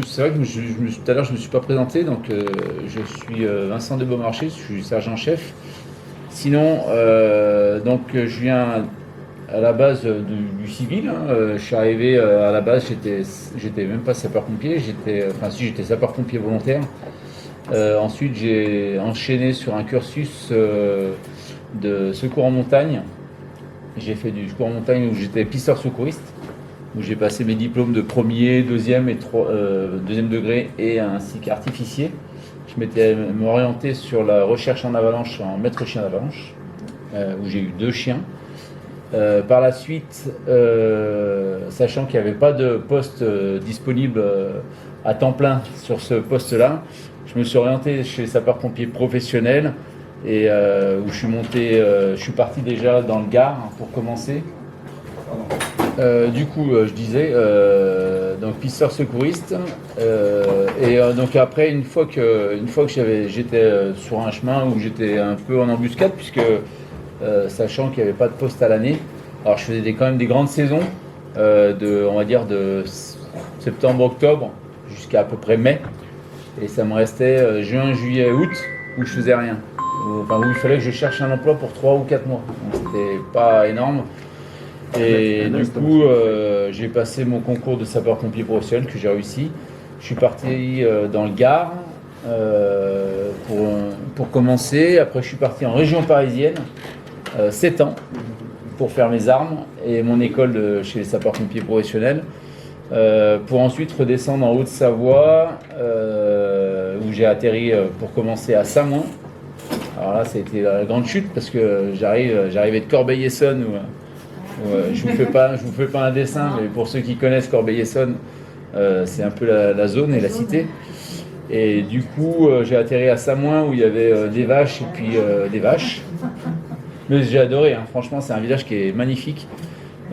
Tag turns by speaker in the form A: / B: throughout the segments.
A: C'est vrai que tout à l'heure je ne me suis pas présenté, donc je suis Vincent de Beaumarchais, je suis sergent-chef. Sinon, donc je viens à la base du civil. Je suis arrivé à la base, j'étais même pas sapeur-pompier, j'étais sapeur-pompier volontaire. Ensuite, j'ai enchaîné sur un cursus de secours en montagne. J'ai fait du secours en montagne où j'étais pisteur secouriste, où j'ai passé mes diplômes de premier, deuxième deuxième degré et ainsi qu'artificier. Je m'étais orienté sur la recherche en avalanche, en maître chien d'avalanche, où j'ai eu 2 chiens. Par la suite, sachant qu'il n'y avait pas de poste disponible à temps plein sur ce poste-là, je me suis orienté chez les sapeurs-pompiers professionnels et où je suis parti déjà dans le Gard pour commencer. Du coup, je disais, donc pisteur secouriste, donc après, une fois que j'étais sur un chemin où j'étais un peu en embuscade, puisque sachant qu'il n'y avait pas de poste à l'année, alors je faisais quand même des grandes saisons, on va dire de septembre-octobre jusqu'à à peu près mai, et ça me restait juin, juillet, août, où je faisais rien, où il fallait que je cherche un emploi pour 3 ou 4 mois, donc c'était pas énorme. Et du coup, j'ai passé mon concours de sapeur-pompier professionnel que j'ai réussi. Je suis parti dans le Gard pour commencer. Après, je suis parti en région parisienne, 7 ans, pour faire mes armes et mon école chez les sapeurs-pompiers professionnels. Pour ensuite redescendre en Haute-Savoie, où j'ai atterri pour commencer à Samoin. Alors là, ça a été la grande chute parce que j'arrivais de Corbeil-Essonnes. Je vous fais pas un dessin, mais pour ceux qui connaissent Corbeil-Essonnes, c'est un peu la zone et la cité. Et du coup, j'ai atterri à Samoin où il y avait des vaches et puis des vaches. Mais j'ai adoré, hein. Franchement, c'est un village qui est magnifique.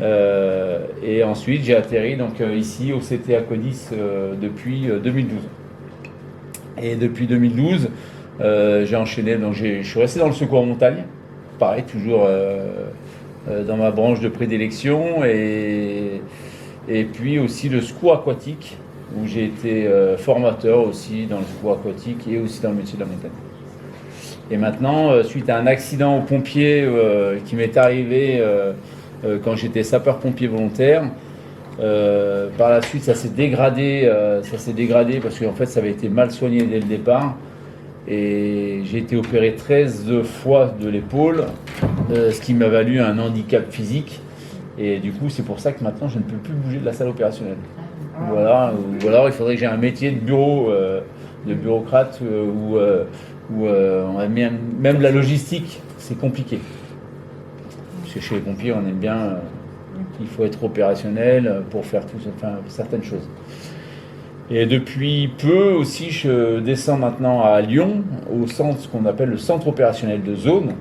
A: Et ensuite, j'ai atterri donc ici au CTA Codis depuis 2012. Et depuis 2012, j'ai enchaîné. Donc, je suis resté dans le secours en montagne, pareil, toujours. Dans ma branche de prédilection et puis aussi le secours aquatique où j'ai été formateur aussi dans le secours aquatique et aussi dans le métier de la montagne. Et maintenant, suite à un accident aux pompiers qui m'est arrivé quand j'étais sapeur-pompier volontaire, par la suite ça s'est dégradé parce qu'en fait ça avait été mal soigné dès le départ. Et j'ai été opéré 13 fois de l'épaule, ce qui m'a valu un handicap physique. Et du coup, c'est pour ça que maintenant, je ne peux plus bouger de la salle opérationnelle. Voilà, ou alors il faudrait que j'ai un métier de bureau, de bureaucrate, même la logistique, c'est compliqué. Parce que chez les pompiers, on aime bien, il faut être opérationnel pour faire certaines choses. Et depuis peu aussi, je descends maintenant à Lyon, au centre, ce qu'on appelle le centre opérationnel de zone,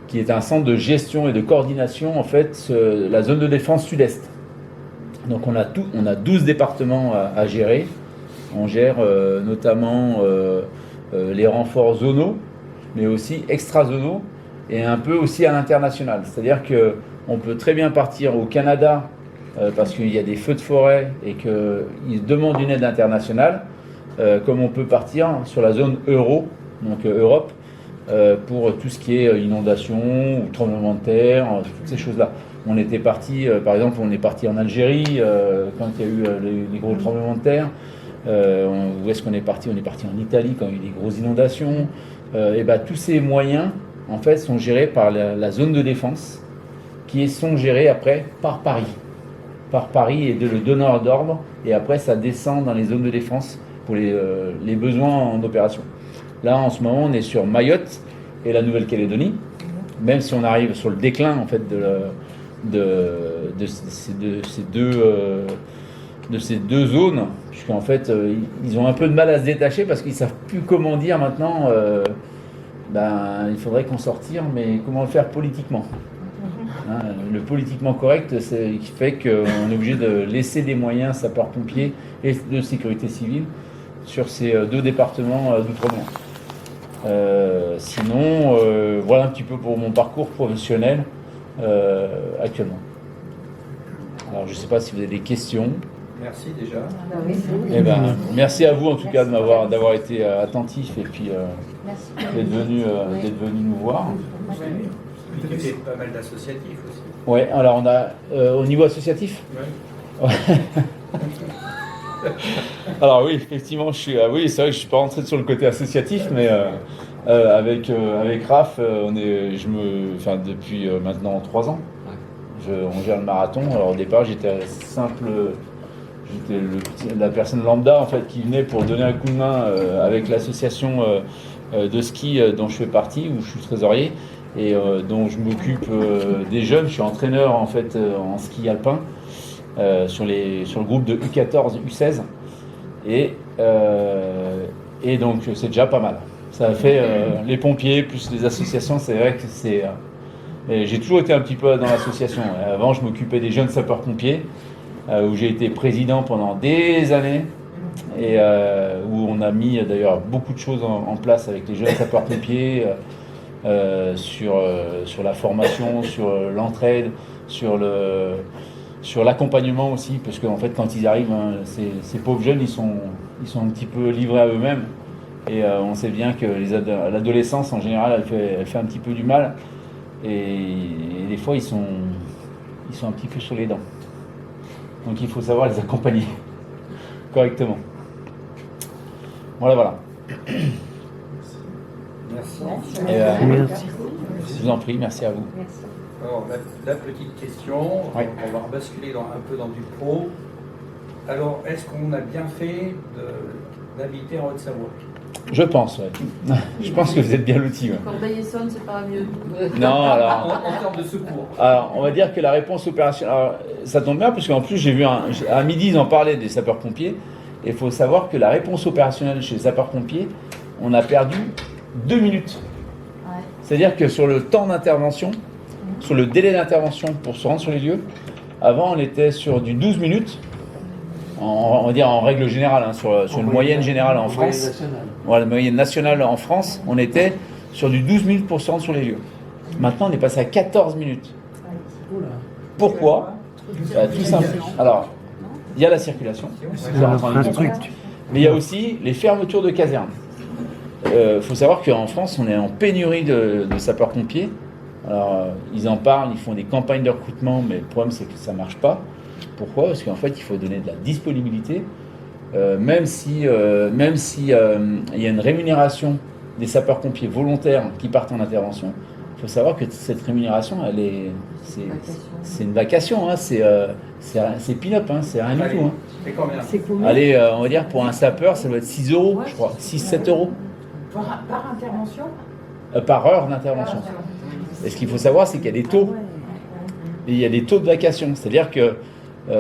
A: qui est un centre de gestion et de coordination, en fait, la zone de défense sud-est. Donc on a 12 départements à gérer. On gère notamment les renforts zonaux, mais aussi extra-zonaux, et un peu aussi à l'international. C'est-à-dire qu'on peut très bien partir au Canada, parce qu'il y a des feux de forêt et qu'ils demandent une aide internationale, comme on peut partir sur la zone euro, donc Europe, pour tout ce qui est inondation ou tremblement de terre, toutes ces choses-là. On était parti, par exemple, on est parti en Algérie quand il y a eu les gros tremblements de terre. Où est-ce qu'on est parti ? On est parti en Italie quand il y a eu des grosses inondations. Et tous ces moyens, en fait, sont gérés par la zone de défense, qui sont gérés après par Paris et le donneur d'ordre, et après ça descend dans les zones de défense pour les besoins en opération. Là en ce moment on est sur Mayotte et la Nouvelle-Calédonie, même si on arrive sur le déclin en fait de ces deux zones, puisqu'en fait ils ont un peu de mal à se détacher parce qu'ils ne savent plus comment dire maintenant, il faudrait qu'on sortir, mais comment le faire politiquement. Le politiquement correct, c'est qui fait qu'on est obligé de laisser des moyens sapeurs-pompiers et de sécurité civile sur ces 2 départements d'outre-mer. Sinon, voilà un petit peu pour mon parcours professionnel. actuellement. Alors je ne sais pas si vous avez des questions.
B: Merci déjà.
A: Eh ben, merci à vous en tout cas d'avoir été attentif et puis d'être venu nous voir.
B: Tu fais pas mal d'associatifs aussi.
A: Oui, alors on a au niveau associatif.
B: Ouais.
A: Alors oui, effectivement, oui, c'est vrai que je suis pas rentré sur le côté associatif, mais avec Raph, depuis maintenant 3 ans, on gère le marathon. Alors au départ, j'étais la personne lambda en fait qui venait pour donner un coup de main avec l'association de ski dont je fais partie, où je suis trésorier et dont je m'occupe des jeunes. Je suis entraîneur en fait en ski alpin sur le groupe de U14, U16 et donc c'est déjà pas mal. Ça a fait les pompiers plus les associations. C'est vrai que j'ai toujours été un petit peu dans l'association. Avant, je m'occupais des jeunes sapeurs-pompiers. Où j'ai été président pendant des années et où on a mis d'ailleurs beaucoup de choses en place avec les jeunes sapeurs-pompiers sur la formation, sur l'entraide, sur l'accompagnement aussi, parce qu'en fait quand ils arrivent, ces pauvres jeunes, ils sont un petit peu livrés à eux-mêmes et on sait bien que l'adolescence en général, elle fait un petit peu du mal et des fois ils sont un petit peu sur les dents. Donc il faut savoir les accompagner correctement. Voilà.
B: Merci.
C: Merci.
A: Je vous en prie, merci à vous.
C: Merci.
B: Alors, la petite question,
A: Oui.
B: on va rebasculer un peu dans du pro. Alors, est-ce qu'on a bien fait d'habiter en Haute-Savoie?
A: Je pense, ouais. Je pense que vous êtes bien loti. Ouais.
D: Corbeil-Essonnes, c'est pas mieux.
A: Non, alors.
B: En termes de secours.
A: Alors, on va dire que la réponse opérationnelle. Alors, ça tombe bien, parce qu'en plus, j'ai vu à midi, ils en parlaient des sapeurs-pompiers. Et il faut savoir que la réponse opérationnelle chez les sapeurs-pompiers, on a perdu 2 minutes.
D: Ouais.
A: C'est-à-dire que sur le temps d'intervention, sur le délai d'intervention pour se rendre sur les lieux, avant, on était sur du 12 minutes. On va dire en règle générale, hein, sur une moyenne générale en France. Voilà, la moyenne nationale en France, on était sur du 12 minutes pour se rendre sur les lieux. Maintenant, on est passé à 14 minutes. Pourquoi ? Tout simple. Alors, il y a la circulation, mais il y a aussi les fermetures de casernes. Faut savoir qu'en France, on est en pénurie de sapeurs-pompiers. Alors, ils en parlent, ils font des campagnes de recrutement, mais le problème, c'est que ça ne marche pas. Pourquoi ? Parce qu'en fait, il faut donner de la disponibilité. Même si il y a une rémunération des sapeurs-pompiers volontaires qui partent en intervention, il faut savoir que cette rémunération, c'est une vacation, hein, c'est pin-up, hein, c'est rien du tout. Hein.
B: C'est combien?
C: C'est combien?
A: Allez, on va dire pour un sapeur, ça doit être 6 euros, je crois, 6-7 euros
C: Par intervention?
A: par heure d'intervention. Et ce qu'il faut savoir, c'est qu'il y a des taux. Et il y a des taux de vacation, c'est-à-dire que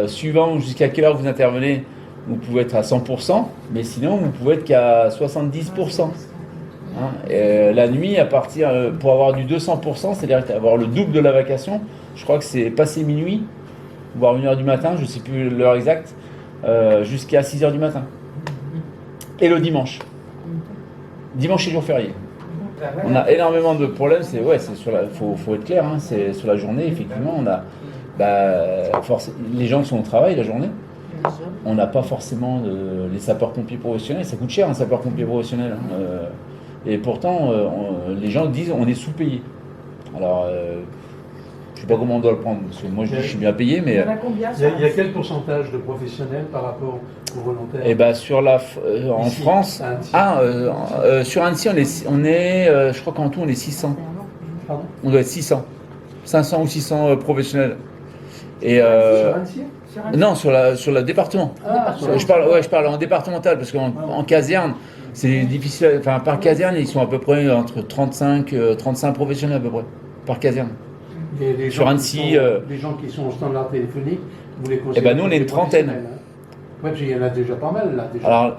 A: suivant jusqu'à quelle heure vous intervenez, vous pouvez être à 100%, mais sinon vous pouvez être qu'à 70%. Hein, la nuit, pour avoir du 200%, c'est-à-dire avoir le double de la vacation, je crois que c'est passé minuit, voire 1h du matin, je ne sais plus l'heure exacte, jusqu'à 6h du matin. Et le dimanche. Dimanche et jour férié. On a énormément de problèmes, faut être clair, hein, c'est sur la journée, effectivement, on a les gens sont au travail la journée. On n'a pas forcément les sapeurs-pompiers professionnels, ça coûte cher un sapeur-pompier professionnel. Hein, et pourtant, les gens disent on est sous-payé. Alors, je ne sais pas comment on doit le prendre, parce que moi je dis je suis bien payé, mais.
C: Il y en a combien?
E: Il y a quel pourcentage de professionnels par rapport aux volontaires?
A: Et ben en
E: Ici,
A: France,
E: à Annecy.
A: sur Annecy, on est je crois qu'en tout on est 600.
E: Pardon?
A: On doit être 600. 500 ou 600 professionnels. Et
E: Sur Annecy?
A: non, sur le département. Je parle en départemental, parce qu'en caserne, c'est difficile. Enfin, par caserne, ils sont à peu près entre 35 professionnels à peu près, par caserne.
E: Et les
A: Sur
E: gens
A: Annecy,
E: les gens qui sont au standard téléphonique, vous les considérez?
A: Eh ben, nous, on est une trentaine.
E: Oui, il y en a déjà pas mal là. Déjà.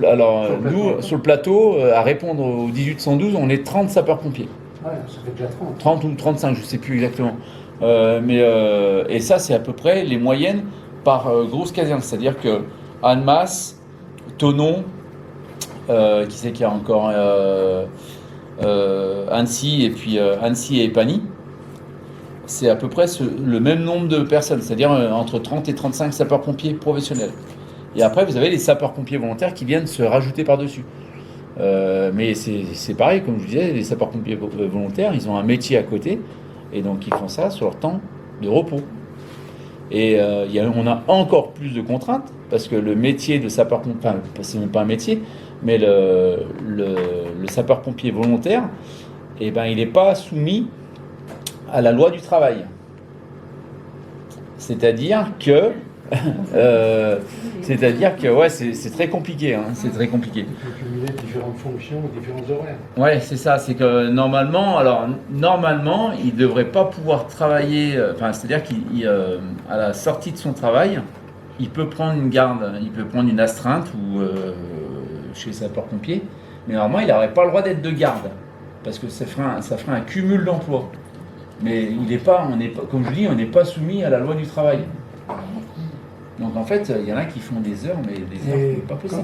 A: Alors, nous, sur le plateau, à répondre au 1812, on est 30 sapeurs-pompiers.
E: Ouais, ça fait déjà 30.
A: 30 ou 35, je ne sais plus exactement. Et ça, c'est à peu près les moyennes par grosse caserne. C'est-à-dire que Annemasse, Thonon, qui c'est qu'il y a encore Annecy, et puis Annecy et Epany, c'est à peu près le même nombre de personnes, c'est-à-dire entre 30 et 35 sapeurs-pompiers professionnels. Et après, vous avez les sapeurs-pompiers volontaires qui viennent se rajouter par-dessus. Mais c'est pareil, comme je vous disais, les sapeurs-pompiers volontaires, ils ont un métier à côté, et donc ils font ça sur leur temps de repos. Et on a encore plus de contraintes, parce que le métier de sapeur-pompier, enfin, c'est même pas un métier, mais le sapeur-pompier volontaire, eh ben, il n'est pas soumis à la loi du travail. C'est-à-dire que ouais, c'est très compliqué, hein, c'est très compliqué.
E: Il faut cumuler différentes fonctions et différents horaires.
A: Ouais, c'est ça, c'est que normalement, il devrait pas pouvoir travailler, c'est-à-dire qu'à la sortie de son travail, il peut prendre une garde, il peut prendre une astreinte ou chez sapeur-pompier, mais normalement, il n'aurait pas le droit d'être de garde, parce que ça ferait un cumul d'emplois. Mais comme je dis, on n'est pas soumis à la loi du travail. Donc en fait, il y en a qui font des heures, mais des heures, c'est pas possible.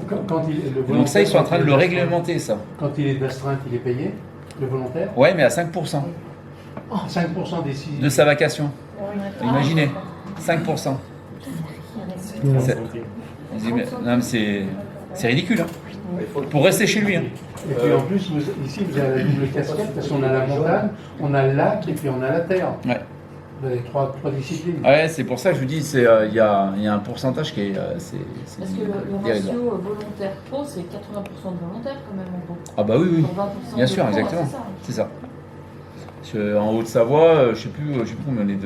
A: Donc ça, ils sont en train de le réglementer, ça.
E: Quand il est d'astreinte, il est payé, le volontaire?
A: Ouais, mais à 5%.
E: 5% des 6...
A: De sa vacation. Imaginez, 5%. Non, mais c'est ridicule, hein. Pour rester chez lui. Hein.
E: Et puis en plus, ici, vous avez la double casquette, parce qu'on a la montagne, on a le lac et puis on a la terre. Ouais. Vous avez trois disciplines.
A: Ouais, c'est pour ça que je vous dis, il y a un pourcentage qui est.
D: Parce que le ratio volontaire-pro, c'est 80% de volontaires quand même en gros.
A: Ah bah oui. Bien sûr,
D: pro,
A: exactement. C'est ça. En Haute-Savoie, je sais plus combien on est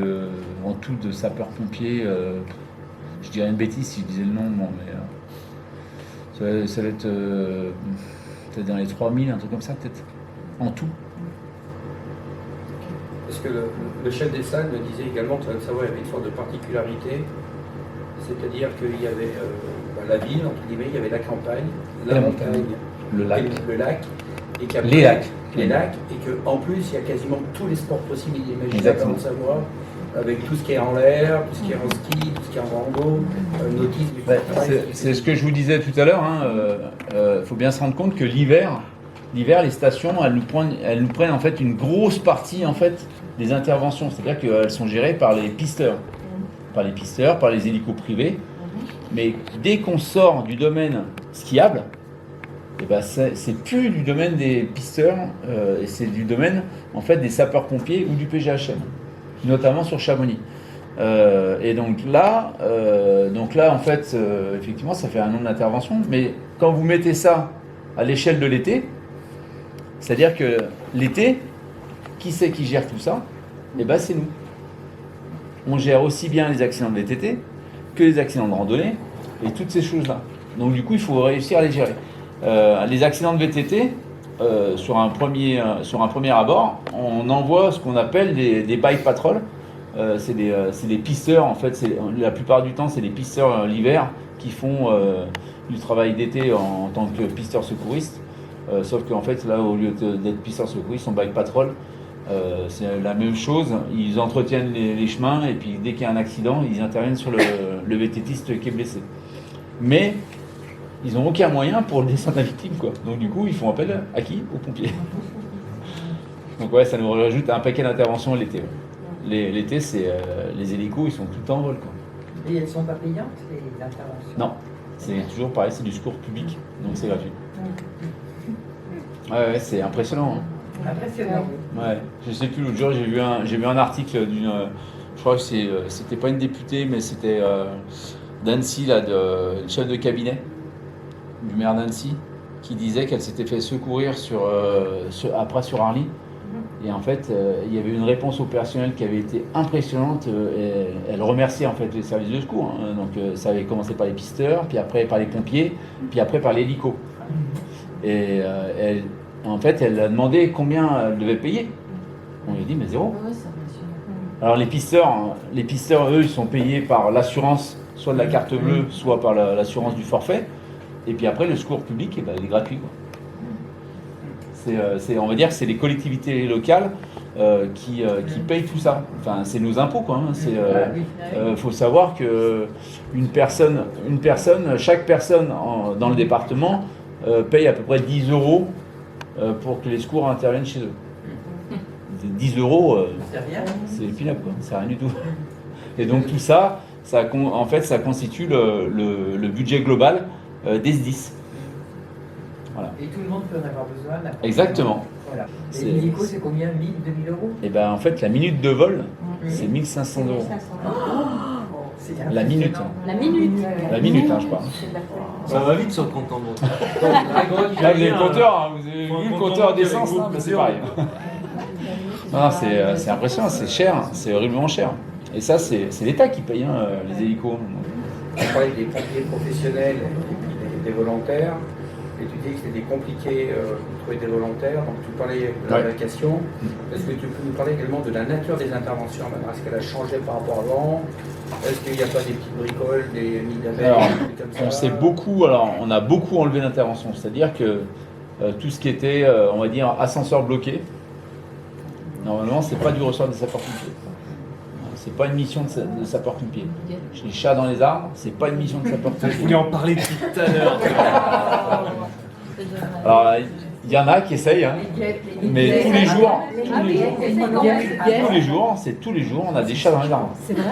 A: en tout de sapeurs-pompiers. Je dirais une bêtise si je disais le nom, mais ça va être peut-être dans les 3000, un truc comme ça, peut-être, en tout.
B: Parce que le chef des salles me disait également que Haute-Savoie avait une sorte de particularité, c'est-à-dire qu'il y avait la ville, entre guillemets, il y avait la campagne, la montagne,
A: le lac,
B: et les lacs, et qu'en plus, il y a quasiment tous les sports possibles et imaginables en Haute-Savoie, avec tout ce qui est en l'air, tout ce qui est en ski, tout ce qui est en rando, nautisme, etc.
A: C'est ce que je vous disais tout à l'heure, il faut bien se rendre compte que l'hiver, les stations, elles nous prennent en fait une grosse partie en fait des interventions. C'est-à-dire qu'elles sont gérées par les pisteurs, par les hélicos privés. Mais dès qu'on sort du domaine skiable, eh ben c'est plus du domaine des pisteurs, et c'est du domaine en fait des sapeurs-pompiers ou du PGHM, notamment sur Chamonix. Et donc là, en fait, effectivement, ça fait un nombre d'interventions. Mais quand vous mettez ça à l'échelle de l'été, c'est-à-dire que l'été, qui c'est qui gère tout ça? Eh ben c'est nous. On gère aussi bien les accidents de VTT que les accidents de randonnée et toutes ces choses-là. Donc du coup, il faut réussir à les gérer. Les accidents de VTT, sur un premier abord, on envoie ce qu'on appelle des bike patrol. C'est des pisteurs, en fait, la plupart du temps, c'est des pisteurs l'hiver qui font du travail d'été en tant que pisteurs secouristes. Sauf qu'en fait, là, au lieu d'être pisteurs secouristes, ils sont bike patrol. C'est la même chose. Ils entretiennent les chemins et puis dès qu'il y a un accident, ils interviennent sur le VTTiste qui est blessé. Mais ils n'ont aucun moyen pour descendre la victime, quoi. Donc du coup, ils font appel à qui? Aux pompiers. Donc ouais, ça nous rajoute un paquet d'interventions l'été. Ouais. L'été, c'est les hélicos, ils sont tout le temps en vol, quoi.
C: Et elles ne sont pas payantes, les interventions?
A: Non, c'est toujours pareil, c'est du secours public, donc c'est gratuit. Ouais, c'est impressionnant. Hein.
C: Impressionnant.
A: Ouais, je sais plus, l'autre jour, j'ai vu un article d'une... je crois que c'était pas une députée, mais c'était d'Annecy, là, le chef de cabinet du maire d'Annecy, qui disait qu'elle s'était fait secourir après sur Arly. Et en fait, il y avait une réponse au personnel qui avait été impressionnante. Et elle remerciait en fait les services de secours. Hein. Donc ça avait commencé par les pisteurs, puis après par les pompiers, puis après par l'hélico. Et en fait, elle a demandé combien elle devait payer. On lui a dit mais zéro. Alors les pisteurs, eux, ils sont payés par l'assurance, soit de la carte bleue, soit par l'assurance du forfait. Et puis après, le secours public, eh ben, il est gratuit, quoi. On va dire que c'est les collectivités locales qui payent tout ça. Enfin, c'est nos impôts, quoi. Hein. Faut savoir que chaque personne dans le département paye à peu près 10 € pour que les secours interviennent chez eux. 10 euros,
C: C'est rien.
A: c'est pin-up, quoi. C'est rien du tout. Et donc tout ça, en fait, ça constitue le budget global des SDIS. Voilà.
C: Et tout le monde peut en avoir besoin.
A: Exactement.
C: Voilà.
A: C'est-
C: Les médicaux, c'est combien 1000, 2000 euros?
A: Et ben en fait, la minute de vol, c'est 1500 euros.
C: C'est
A: La minute.
D: La minute.
A: La minute, hein, je parle.
F: Ça va vite sur le compte en banque.
A: Là, vous avez le compteur, hein, vous avez vu le compteur d'essence, là, ben, c'est pareil. Non, c'est impressionnant, c'est cher, c'est horriblement cher. Et ça, c'est l'État qui paye hein, les hélicos.
B: On parlait des pompiers professionnels et puis des volontaires. Et tu dis que c'était compliqué de trouver des volontaires. Donc tu parlais de la vacation. Est-ce que tu peux nous parler également de la nature des interventions maintenant? Est-ce qu'elle a changé par rapport à avant? Est-ce qu'il n'y a pas des petites bricoles, des nids d'abeilles,
A: Alors,
B: des trucs comme ça?
A: on a beaucoup enlevé d'intervention. C'est-à-dire que tout ce qui était, on va dire, ascenseur bloqué, normalement, c'est pas du ressort des sapeurs-pompiers. C'est pas une mission de sapeurs-pompiers. Les chats dans les arbres, c'est pas une mission de
F: Je
A: sapeurs-pompiers.
F: voulais en parler depuis tout à l'heure.
A: Alors, il y en a qui essayent, hein, mais tous les jours, tous les jours, on a des chats dans les arbres.
G: C'est vrai.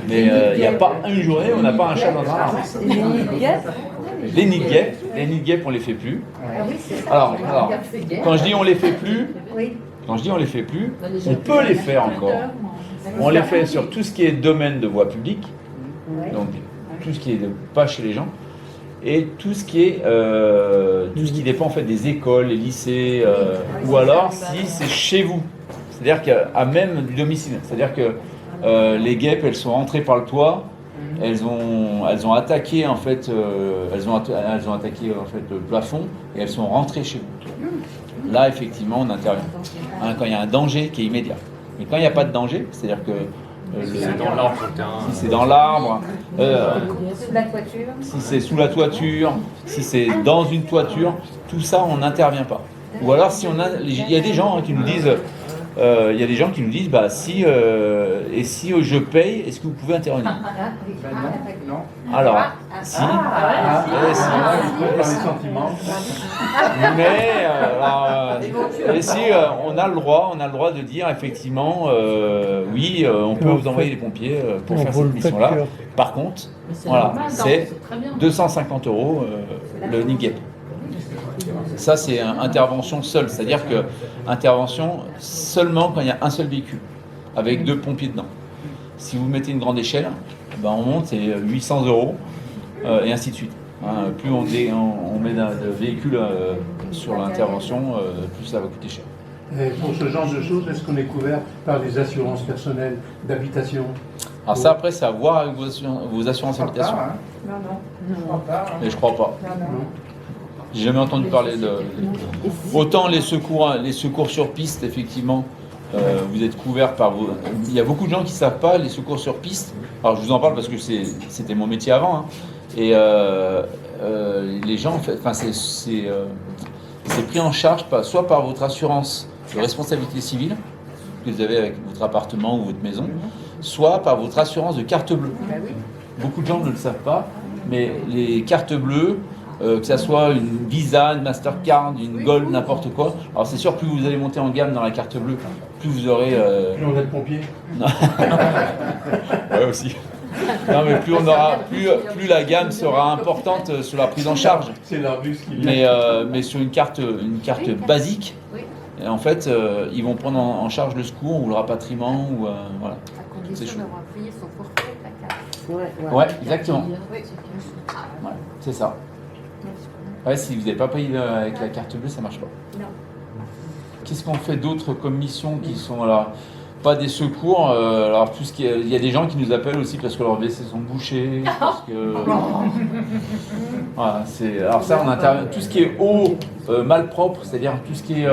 A: Mais il n'y a pas une journée où on n'a pas un chat dans un arbre. Les nids de guêpes, on les fait plus.
G: Ah oui, c'est ça.
A: Alors, quand je dis on les fait plus,
G: Oui.
A: on peut les faire encore. On les fait sur tout ce qui est domaine de voie publique, donc tout ce qui est pas chez les gens, et tout ce qui dépend en fait des écoles, les lycées, ou alors si c'est chez vous, c'est-à-dire qu'à même du domicile, c'est-à-dire que les guêpes elles sont rentrées par le toit, elles ont attaqué en fait, attaqué en fait le plafond et elles sont rentrées chez vous. Là effectivement on intervient hein, quand il y a un danger qui est immédiat. Mais quand il n'y a pas de danger, c'est-à-dire que
F: C'est dans l'arbre sur le terrain.
A: si c'est dans l'arbre,
G: Sous la toiture.
A: si c'est sous la toiture, si c'est dans une toiture, tout ça on n'intervient pas. Ou alors si il y a des gens hein, qui nous disent, bah si et si je paye, est-ce que vous pouvez intervenir?
B: Non.
A: Alors si,
E: Dans les sentiments.
A: mais et si on a le droit de dire effectivement oui, on peut vous envoyer les pompiers pour faire cette mission-là. Par contre,
D: Mais c'est
A: voilà,
D: normal,
A: c'est
D: très bien.
A: 250 € le nid de guêpe. Ça, c'est intervention seule, c'est-à-dire que intervention seulement quand il y a un seul véhicule, avec 2 pompiers dedans. Si vous mettez une grande échelle, ben on monte, c'est 800 € et ainsi de suite. Hein, plus on met de véhicules sur l'intervention, plus ça va coûter cher.
E: Et pour ce genre de choses, est-ce qu'on est couvert par des assurances personnelles d'habitation?
A: Alors ça, après, c'est à voir avec vos assurances habitation.
C: Non, non. Je crois pas.
A: Mais je crois pas.
C: Non, non.
A: J'ai jamais entendu parler de... Autant les secours sur piste, effectivement, vous êtes couverts par vos... Il y a beaucoup de gens qui ne savent pas les secours sur piste. Alors je vous en parle parce que c'était mon métier avant. Hein. Et les gens, en fait, c'est pris en charge soit par votre assurance de responsabilité civile que vous avez avec votre appartement ou votre maison, soit par votre assurance de carte bleue. Beaucoup de gens ne le savent pas, mais les cartes bleues, que ça soit une Visa, une Mastercard, une Gold, n'importe quoi. Alors c'est sûr, plus vous allez monter en gamme dans la carte bleue, plus vous aurez...
E: Plus on a de pompiers.
A: Ouais aussi. Non mais plus la gamme sera importante sur la prise en charge.
E: C'est l'Arbus qui vient.
A: Mais sur une carte basique, et en fait, ils vont prendre en charge le secours ou le rapatriement ou voilà.
G: À
A: C'est chaud.
G: condition d'avoir payé son forfait, la carte.
A: Ouais, exactement. Ouais, c'est ça. Ouais, si vous n'avez pas payé avec la carte bleue, ça marche pas.
G: Non.
A: Qu'est-ce qu'on fait d'autre comme missions qui sont là? Pas des secours. Alors tout ce qui il y a des gens qui nous appellent aussi parce que leurs WC sont bouchés. Parce que voilà, alors ça on intervient. Tout ce qui est eau malpropre, c'est-à-dire tout ce qui est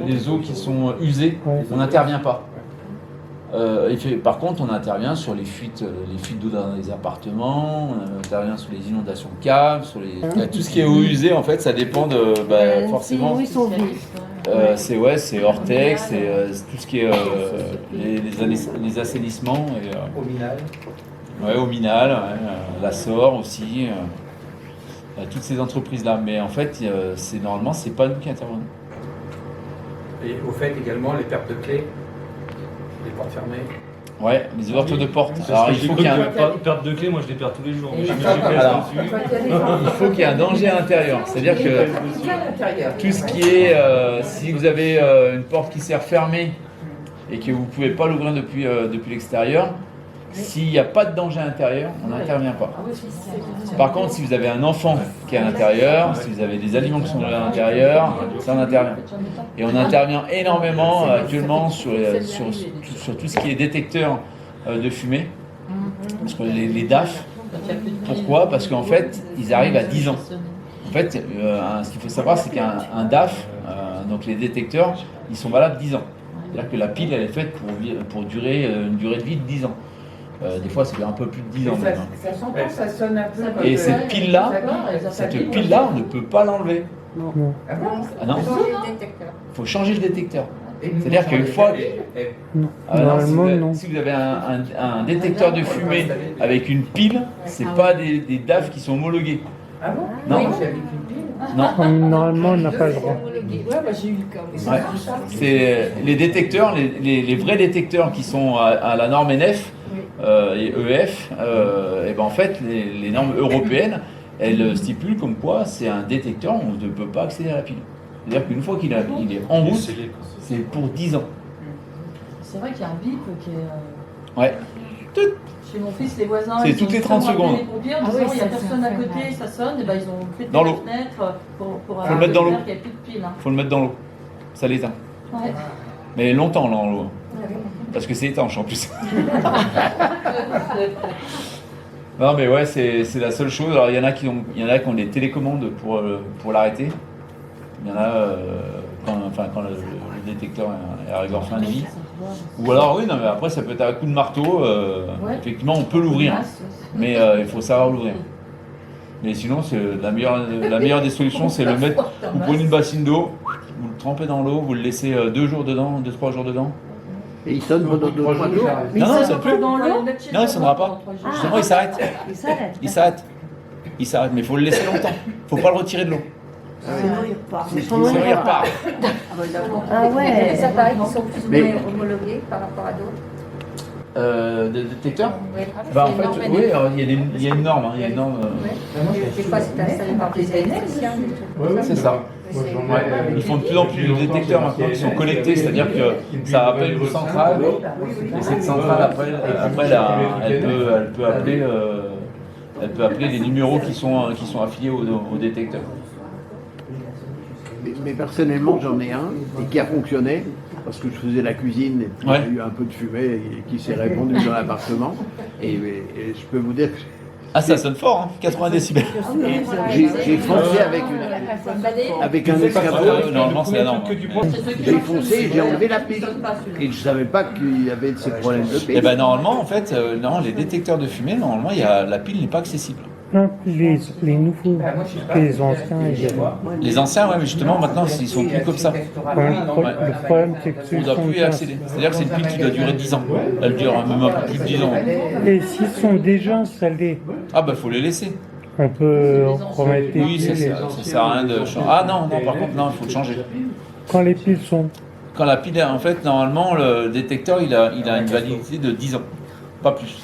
A: les eaux qui sont usées, on n'intervient pas. Par contre, on intervient sur les fuites d'eau dans les appartements, on intervient sur les inondations de caves, sur tout ce qui est eau usée. En fait, ça dépend de forcément.
G: Oui, ils sont vides.
A: C'est Ortex, c'est tout ce qui est les assainissements.
B: Au Minal.
A: Au Minal, la SOR aussi, toutes ces entreprises-là. Mais en fait, normalement, c'est pas nous qui intervenons.
B: Et au fait également les pertes de clés. porte fermée.
A: Ouais, les ouvertures de porte.
F: Parce
A: Alors
F: que
A: il
F: j'ai
A: faut
F: cru
A: qu'il y ait
F: qu'il
A: un...
F: y avait pas perte de clé, moi je les perds tous les jours.
C: Et
F: J'ai mes
C: ça,
F: GPS
A: alors,
F: dessus.
A: il faut qu'il y ait un danger à l'intérieur. C'est-à-dire que
C: À l'intérieur.
A: tout ce qui est, si vous avez une porte qui sert fermée et que vous ne pouvez pas l'ouvrir depuis l'extérieur, s'il n'y a pas de danger à l'intérieur, on n'intervient pas.
D: Ah oui, c'est
A: Par contre, si vous avez un enfant qui est à l'intérieur, si vous avez des aliments qui sont à l'intérieur, ça on intervient. Et on intervient énormément actuellement sur tout ce qui est détecteur de fumée, parce que les DAF. Pourquoi? Parce qu'en fait, ils arrivent à 10 ans. En fait, ce qu'il faut savoir, c'est qu'un DAF, donc les détecteurs, ils sont valables 10 ans. C'est-à-dire que la pile, elle est faite pour durer une durée de vie de 10 ans. Des fois, c'est un peu plus de 10 ans maintenant.
C: Ça s'entend, ça sonne un peu.
A: Et cette pile-là, on ne peut pas l'enlever.
C: Ah bon?
A: Ah non,
G: Changer le détecteur.
A: il faut changer le détecteur.
C: Et
A: C'est-à-dire qu'une fois,
E: Non.
A: ah non,
E: Normalement,
A: si vous avez un détecteur de fumée avec une pile, c'est pas des DAF qui sont homologués.
C: Ah bon?
A: Non.
C: Oui, j'avais qu'une pile.
A: Non,
E: Normalement, on n'a pas le droit.
G: Homologué.
D: Ouais, bah, j'ai eu le cas.
A: ouais. C'est les détecteurs, les vrais détecteurs qui sont à la norme NF et EF. Et ben en fait, les normes européennes, elles stipulent comme quoi c'est un détecteur, on ne peut pas accéder à la pile. C'est-à-dire qu'une fois qu'il est en route, c'est pour 10 ans.
D: C'est vrai qu'il y a un bip qui est.
A: Ouais.
D: Chez mon fils, les voisins.
A: C'est
D: ils
A: toutes
D: ont
A: les 30
D: appelé
A: secondes.
D: les pompiers en
G: Ah
D: disant
G: oui,
D: il n'y a
G: ça,
D: personne
G: c'est
D: à côté,
G: infernal.
D: ça sonne, et ben ils ont pété
A: Dans
D: la
A: l'eau.
D: fenêtre pour
A: Faut le mettre dans l'eau.
D: dire qu'il n'y a plus de pile. Hein.
A: Faut le mettre dans l'eau. Ça l'éteint.
D: Ouais.
A: Mais longtemps dans l'eau. Parce que c'est étanche en plus. Non mais ouais, c'est la seule chose. Alors il y en a qui ont des télécommandes pour l'arrêter. Il y en a quand le détecteur est arrivé en fin de vie. Ou alors oui, non mais après ça peut être à coup de marteau. Effectivement, on peut l'ouvrir, mais il faut savoir l'ouvrir. Mais sinon, c'est la meilleure des solutions, c'est le mettre. Vous prenez une bassine d'eau, vous le trempez dans l'eau, vous le laissez 2 jours dedans, 2-3 jours dedans.
H: Et il sonne pendant 2-3 jours.
D: Mais
A: Non,
D: ça
A: ça
D: va
A: peut.
D: pas dans l'eau.
A: Non, il sonnera pas. Justement, il s'arrête.
G: Il s'arrête.
A: Il s'arrête, mais il faut le laisser longtemps. Il ne faut pas le retirer de l'eau.
G: Sinon, il repart.
A: Sinon, il repart.
G: Ah ouais. Les appareils qui sont plus ou
H: Mais-
G: moins homologués par rapport à d'autres.
A: Des détecteurs
G: Oui.
A: Bah, en fait, oui, il y a une norme. Il y a une norme.
G: Des fois, c'est installé par des électriciens. des trucs comme
E: Ouais,
A: C'est ça.
E: Moi, j'en ai,
A: Ouais. Ils font de plus en plus de détecteurs maintenant qui sont connectés, c'est-à-dire que ça appelle une centrale, et cette centrale après elle peut appeler les numéros qui sont affiliés au détecteur.
H: Mais personnellement, j'en ai un et qui a fonctionné parce que je faisais la cuisine et puis il y a eu un peu de fumée et qui s'est répandue dans l'appartement. Et je peux vous dire que
A: Ah, ça sonne fort, hein, 80 décibels.
H: j'ai foncé avec un escabeau.
A: Normalement, c'est la norme.
H: J'ai foncé, j'ai enlevé la pile. Et je ne savais pas qu'il y avait de ces problèmes de
A: Et
H: pile.
A: ben normalement, en fait, non, les détecteurs de fumée, normalement, la pile n'est pas accessible.
E: Non, les nouveaux,
C: Ah, moi, je sais pas.
E: les anciens, ils avaient.
A: Les anciens, ouais, mais justement, maintenant, ils sont plus comme ça.
E: Ouais, le problème, c'est que
A: On
E: ceux
A: ne
E: qui
A: doit
E: sont
A: plus y accéder. C'est-à-dire que c'est une pile qui doit durer 10 ans. Elle dure même un peu plus de 10 ans.
E: Et s'ils sont déjà installés,
A: Ah bah faut les laisser.
E: on peut remettre les
A: Oui, ça
E: piles.
A: sert à rien de changer. Ah non, par contre, non, il faut le changer.
E: Quand les piles sont.
A: Quand la pile, en fait, normalement, le détecteur, il a une validité de 10 ans. Pas plus.